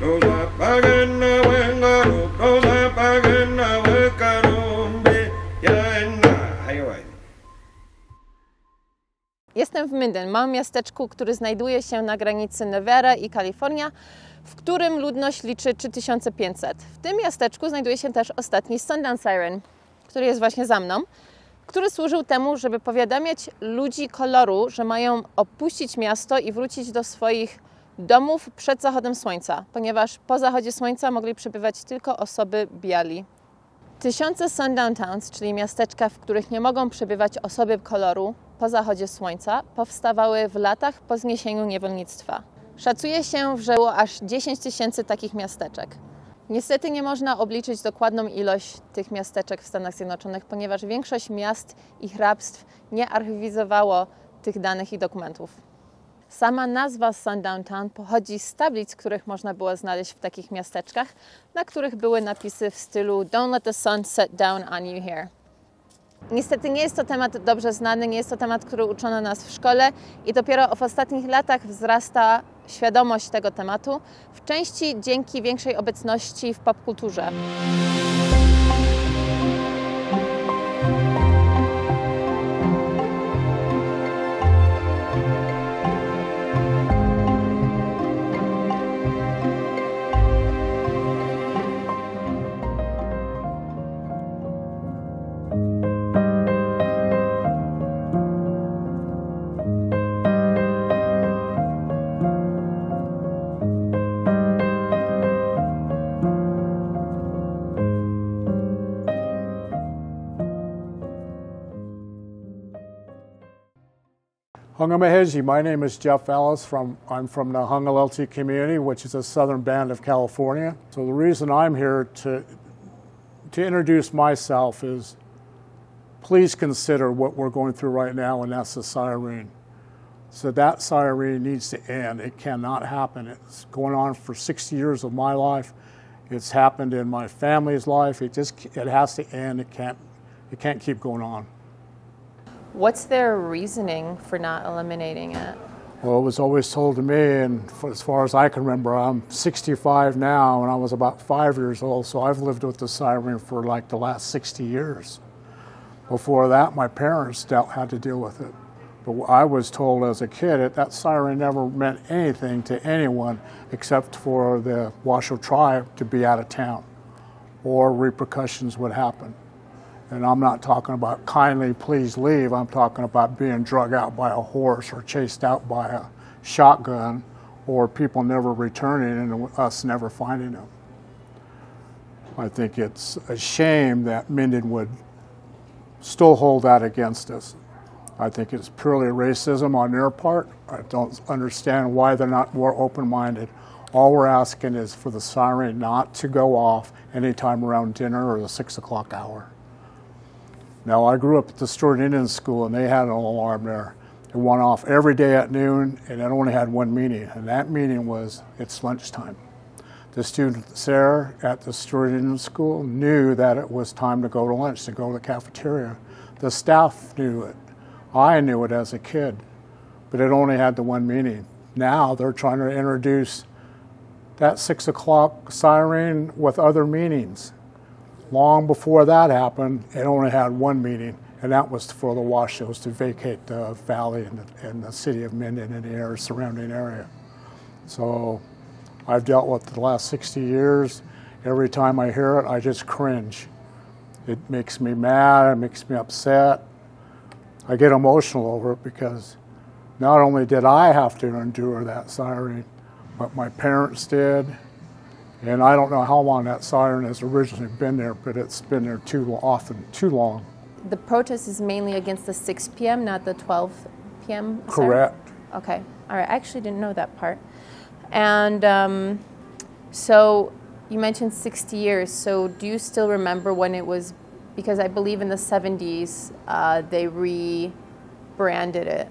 to zapaguen na wengaru, to zapaguen na wekarumbi, jaena, hajwaj. Jestem w Minden, małym miasteczku, który znajduje się na granicy Nevada i Kalifornia, w którym ludność liczy 3500. W tym miasteczku znajduje się też ostatni Sundown Siren, który jest właśnie za mną, który służył temu, żeby powiadamiać ludzi koloru, że mają opuścić miasto i wrócić do swoich domów przed zachodem słońca, ponieważ po zachodzie słońca mogli przebywać tylko osoby biali. Tysiące Sundown Towns, czyli miasteczka, w których nie mogą przebywać osoby koloru po zachodzie słońca, powstawały w latach po zniesieniu niewolnictwa. Szacuje się, że było aż 10 000 takich miasteczek. Niestety nie można obliczyć dokładną ilość tych miasteczek w Stanach Zjednoczonych, ponieważ większość miast i hrabstw nie archiwizowało tych danych i dokumentów. Sama nazwa Sundown Town pochodzi z tablic, których można było znaleźć w takich miasteczkach, na których były napisy w stylu "Don't let the sun set down on you here". Niestety nie jest to temat dobrze znany, nie jest to temat, który uczono nas w szkole i dopiero w ostatnich latach wzrasta świadomość tego tematu, w części dzięki większej obecności w popkulturze. Hungamaheji, my name is Jeff Ellis. I'm from the Hungalalti community, which is a southern band of California. So the reason I'm here to introduce myself is please consider what we're going through right now, and that's the siren. So that siren needs to end. It cannot happen. It's going on for 60 years of my life. It's happened in my family's life. It has to end. It can't keep going on. What's their reasoning for not eliminating it? Well, it was always told to me, and as far as I can remember, I'm 65 now, and I was about 5 years old, so I've lived with the siren for like the last 60 years. Before that, my parents had to deal with it. But I was told as a kid that siren never meant anything to anyone except for the Washoe tribe to be out of town, or repercussions would happen. And I'm not talking about kindly, please leave. I'm talking about being drug out by a horse or chased out by a shotgun, or people never returning and us never finding them. I think it's a shame that Minden would still hold that against us. I think it's purely racism on their part. I don't understand why they're not more open-minded. All we're asking is for the siren not to go off anytime around dinner or the 6 o'clock hour. Now, I grew up at the Stewart Indian School, and they had an alarm there. It went off every day at noon, and it only had one meaning, and that meaning was it's lunchtime. The students there at the Stewart Indian School knew that it was time to go to lunch, to go to the cafeteria. The staff knew it. I knew it as a kid, but it only had the one meaning. Now they're trying to introduce that 6 o'clock siren with other meanings. Long before that happened, it only had one meaning, and that was for the Washoes to vacate the valley and the city of Minden and the surrounding area. So I've dealt with it the last 60 years. Every time I hear it, I just cringe. It makes me mad, it makes me upset. I get emotional over it because not only did I have to endure that siren, but my parents did. And I don't know how long that siren has originally been there, but it's been there too long. The protest is mainly against the 6 p.m., not the 12 p.m. siren? Correct. Okay. All right. I actually didn't know that part. And so you mentioned 60 years. So do you still remember when it was, because I believe in the 70s they rebranded it.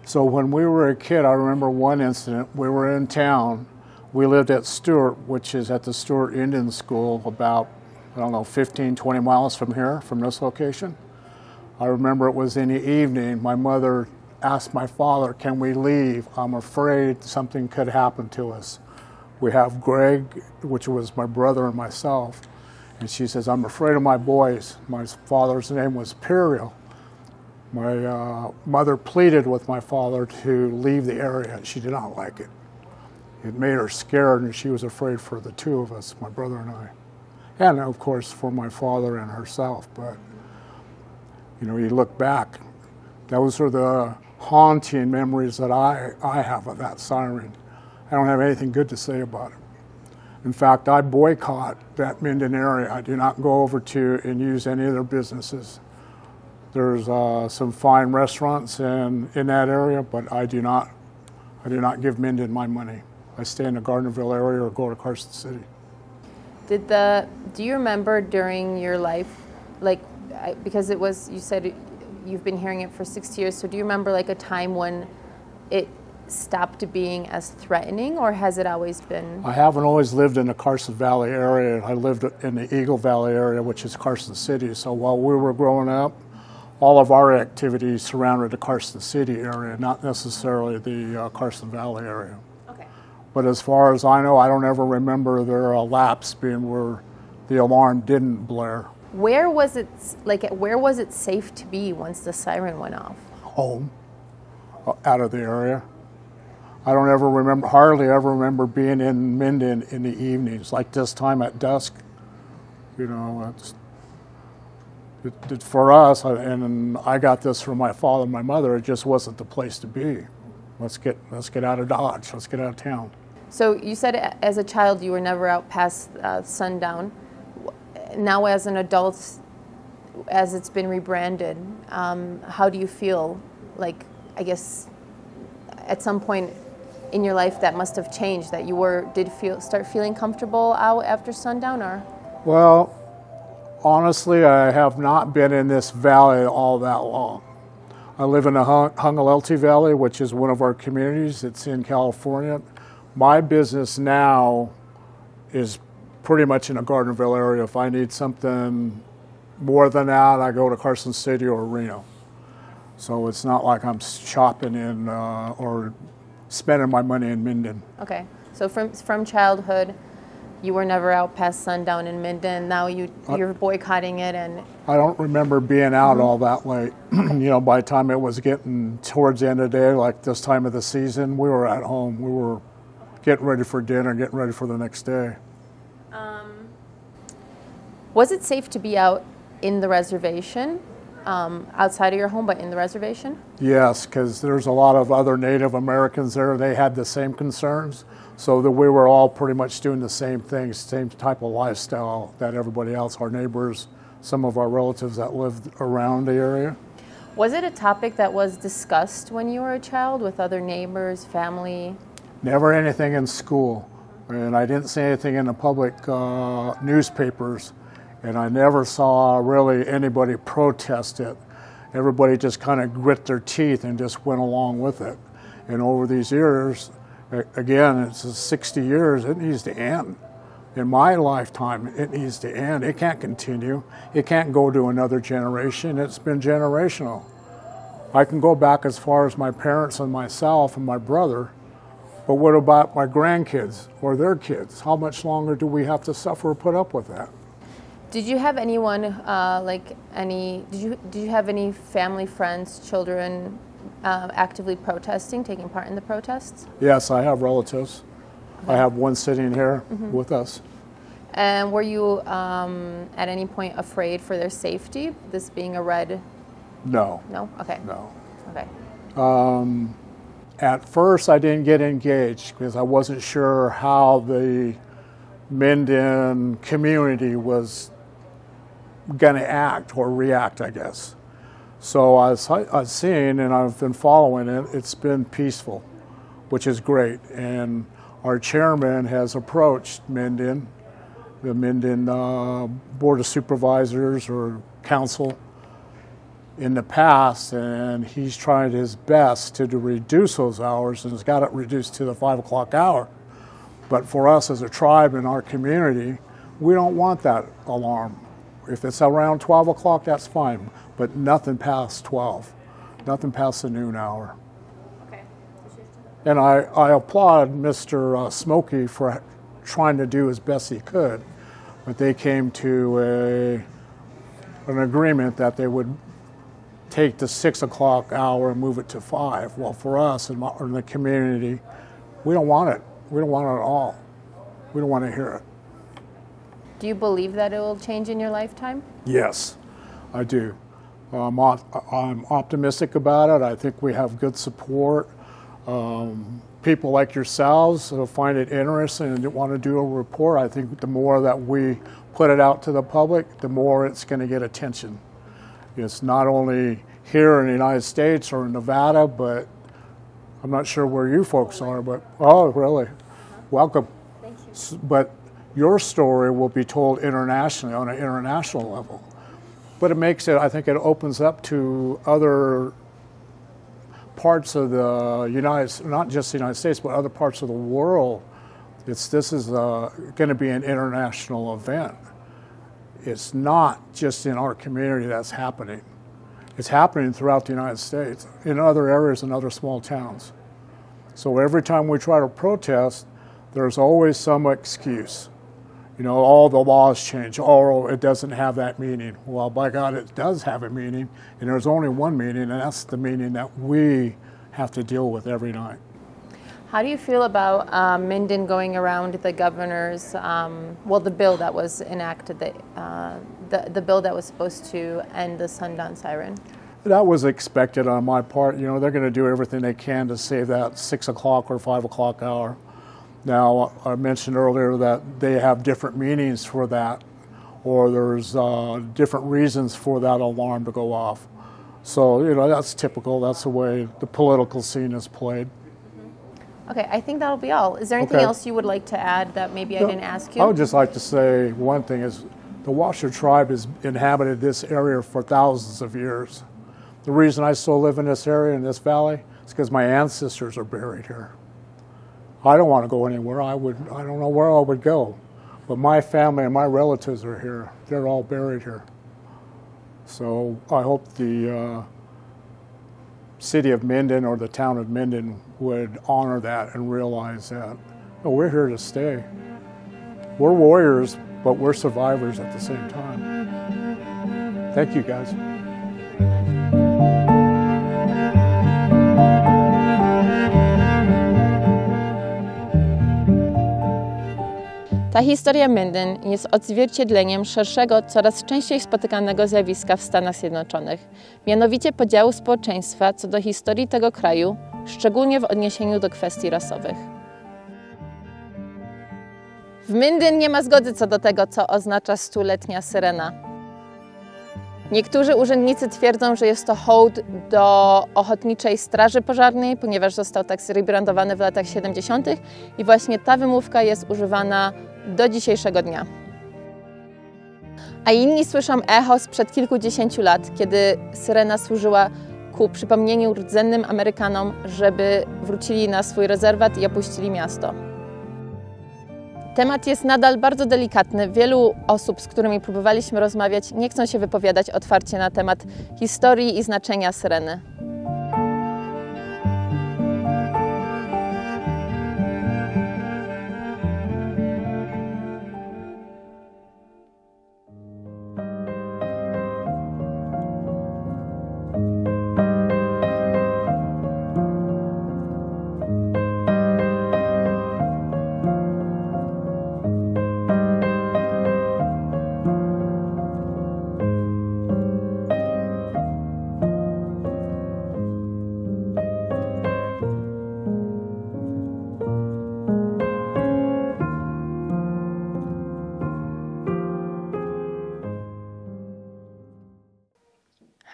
So when we were a kid, I remember one incident. We were in town. We lived at Stewart, which is at the Stewart Indian School, about, 15, 20 miles from here, from this location. I remember it was in the evening. My mother asked my father, can we leave? I'm afraid something could happen to us. We have Greg, which was my brother and myself, and she says, I'm afraid of my boys. My father's name was Periel. My mother pleaded with my father to leave the area. She did not like it. It made her scared, and she was afraid for the two of us, my brother and I. And, of course, for my father and herself. But, you know, you look back, those are the haunting memories that I have of that siren. I don't have anything good to say about it. In fact, I boycott that Minden area. I do not go over to and use any of their businesses. There's some fine restaurants in that area, but I do not give Minden my money. I stay in the Gardnerville area or go to Carson City. Do you remember during your life, like, because it was, you said you've been hearing it for 60 years, so do you remember like a time when it stopped being as threatening, or has it always been? I haven't always lived in the Carson Valley area. I lived in the Eagle Valley area, which is Carson City. So while we were growing up, all of our activities surrounded the Carson City area, not necessarily the Carson Valley area. Okay. But as far as I know, I don't ever remember there a lapse being where the alarm didn't blare. Where was it safe to be once the siren went off? Home, out of the area. I don't ever remember, hardly ever remember being in Minden in the evenings, like this time at dusk. You know, for us, and I got this from my father and my mother, it just wasn't the place to be. Let's get out of Dodge, let's get out of town. So you said as a child you were never out past sundown. Now as an adult, as it's been rebranded, how do you feel? Like, I guess at some point in your life that must have changed, that you start feeling comfortable out after sundown, or? Well, honestly, I have not been in this valley all that long. I live in the Hungalalti Valley, which is one of our communities. It's in California. My business now is pretty much in the Gardnerville area. If I need something more than that, I go to Carson City or Reno. So it's not like I'm shopping in or spending my money in Minden. Okay, so from childhood, you were never out past sundown in Minden. Now you're boycotting it, and I don't remember being out all that late. You know, by the time it was getting towards the end of the day, like this time of the season, we were at home. We were getting ready for dinner, getting ready for the next day. Was it safe to be out in the reservation, outside of your home, but in the reservation? Yes, because there's a lot of other Native Americans there. They had the same concerns, so that we were all pretty much doing the same things, same type of lifestyle that everybody else, our neighbors, some of our relatives that lived around the area. Was it a topic that was discussed when you were a child with other neighbors, family? Never anything in school, and I didn't see anything in the public newspapers. And I never saw really anybody protest it. Everybody just kind of grit their teeth and just went along with it. And over these years, again, it's 60 years, it needs to end. In my lifetime, it needs to end. It can't continue. It can't go to another generation. It's been generational. I can go back as far as my parents and myself and my brother, but what about my grandkids or their kids? How much longer do we have to suffer or put up with that? Did you have anyone, did you have any family, friends, children actively protesting, taking part in the protests? Yes, I have relatives. Okay. I have one sitting here with us. And were you at any point afraid for their safety, this being a red? No. No? Okay. No. Okay. At first, I didn't get engaged because I wasn't sure how the Minden community was going to act or react, I guess. So I've seen and I've been following it. It's been peaceful, which is great. And our chairman has approached Minden, the Minden Board of Supervisors or Council in the past, and he's tried his best to reduce those hours and has got it reduced to the 5 o'clock hour. But for us as a tribe in our community, we don't want that alarm. If it's around 12 o'clock, that's fine, but nothing past 12, nothing past the noon hour. Okay. And I applaud Mr. Smokey for trying to do as best he could, but they came to an agreement that they would take the 6 o'clock hour and move it to 5. Well, for us in the community, we don't want it. We don't want it at all. We don't want to hear it. Do you believe that it will change in your lifetime? Yes, I do. I'm optimistic about it. I think we have good support. People like yourselves find it interesting and want to do a report. I think the more that we put it out to the public, the more it's going to get attention. It's not only here in the United States or in Nevada, but I'm not sure where you folks are, but, oh, really? Welcome. Thank you. But your story will be told internationally, on an international level. But it makes it, I think it opens up to other parts of the not just the United States, but other parts of the world. This is going to be an international event. It's not just in our community that's happening. It's happening throughout the United States, in other areas and other small towns. So every time we try to protest, there's always some excuse. You know, all the laws change. Oh, it doesn't have that meaning. Well, by God, it does have a meaning, and there's only one meaning, and that's the meaning that we have to deal with every night. How do you feel about Minden going around the governor's, the bill that was enacted, the bill that was supposed to end the sundown siren? That was expected on my part. You know, they're going to do everything they can to save that 6 o'clock or 5 o'clock hour. Now, I mentioned earlier that they have different meanings for that, or there's different reasons for that alarm to go off. So, you know, that's typical. That's the way the political scene is played. Okay, I think that'll be all. Is there anything else you would like to add that maybe I didn't ask you? I would just like to say one thing is the Washoe tribe has inhabited this area for thousands of years. The reason I still live in this area, in this valley, is because my ancestors are buried here. I don't want to go anywhere. I don't know where I would go. But my family and my relatives are here. They're all buried here. So I hope the city of Minden or the town of Minden would honor that and realize that we're here to stay. We're warriors, but we're survivors at the same time. Thank you, guys. Ta historia Minden jest odzwierciedleniem szerszego, coraz częściej spotykanego zjawiska w Stanach Zjednoczonych, mianowicie podziału społeczeństwa co do historii tego kraju, szczególnie w odniesieniu do kwestii rasowych. W Minden nie ma zgody co do tego, co oznacza 100-letnia syrena. Niektórzy urzędnicy twierdzą, że jest to hołd do Ochotniczej Straży Pożarnej, ponieważ został tak zrebrandowany w latach 70. i właśnie ta wymówka jest używana do dzisiejszego dnia. A inni słyszą echo sprzed kilkudziesięciu lat, kiedy syrena służyła ku przypomnieniu rdzennym Amerykanom, żeby wrócili na swój rezerwat i opuścili miasto. Temat jest nadal bardzo delikatny. Wielu osób, z którymi próbowaliśmy rozmawiać, nie chcą się wypowiadać otwarcie na temat historii i znaczenia syreny.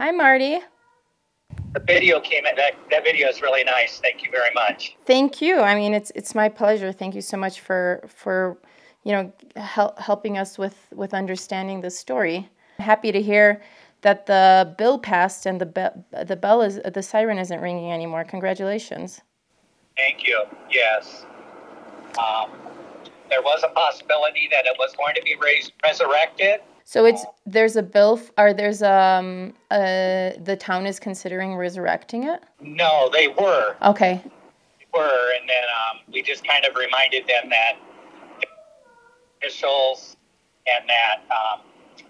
Hi, Marty. The video came in. That video is really nice. Thank you very much. Thank you. I mean, it's my pleasure. Thank you so much for helping us with understanding the story. I'm happy to hear that the bill passed and the siren isn't ringing anymore. Congratulations. Thank you. Yes. There was a possibility that it was going to be resurrected. So there's a bill, or there's the town is considering resurrecting it? No, they were. Okay. were, and then we just kind of reminded them that officials and that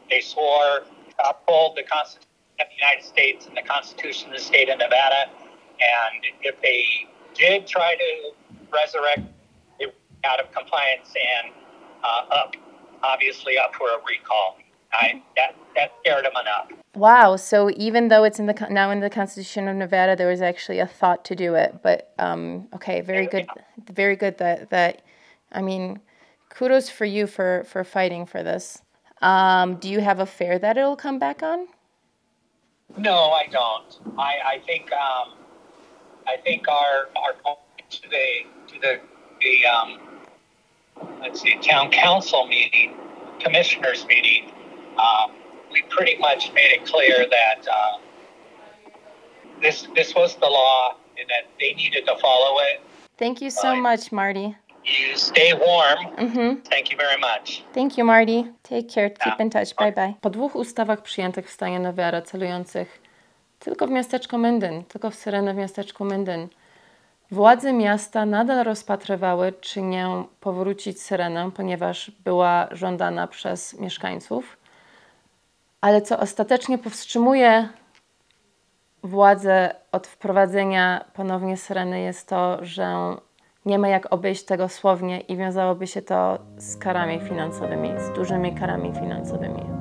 they swore to uphold the Constitution of the United States and the Constitution of the state of Nevada, and if they did try to resurrect it out of compliance and obviously up for a recall. That scared them enough. Wow. So even though it's now in the Constitution of Nevada, there was actually a thought to do it. But okay, very good. Very good that I mean, kudos for you for fighting for this. Do you have a fair that it'll come back on? No, I don't. I think our to the let's see, town council meeting, commissioners meeting, we pretty much made it clear that this was the law and that they needed to follow it. Thank you so much, Marty. You stay warm. Mm-hmm. Thank you very much. Thank you, Marty. Take care. Keep in touch. Bye, bye. Po 2 ustawach przyjętych w stanie Nevada, celujących tylko w miasteczko Minden, tylko w syrenę w miasteczku Minden, władze miasta nadal rozpatrywały, czy nie powrócić syrenę, ponieważ była żądana przez mieszkańców. Ale co ostatecznie powstrzymuje władze od wprowadzenia ponownie syreny, jest to, że nie ma jak obejść tego słownie i wiązałoby się to z karami finansowymi, z dużymi karami finansowymi.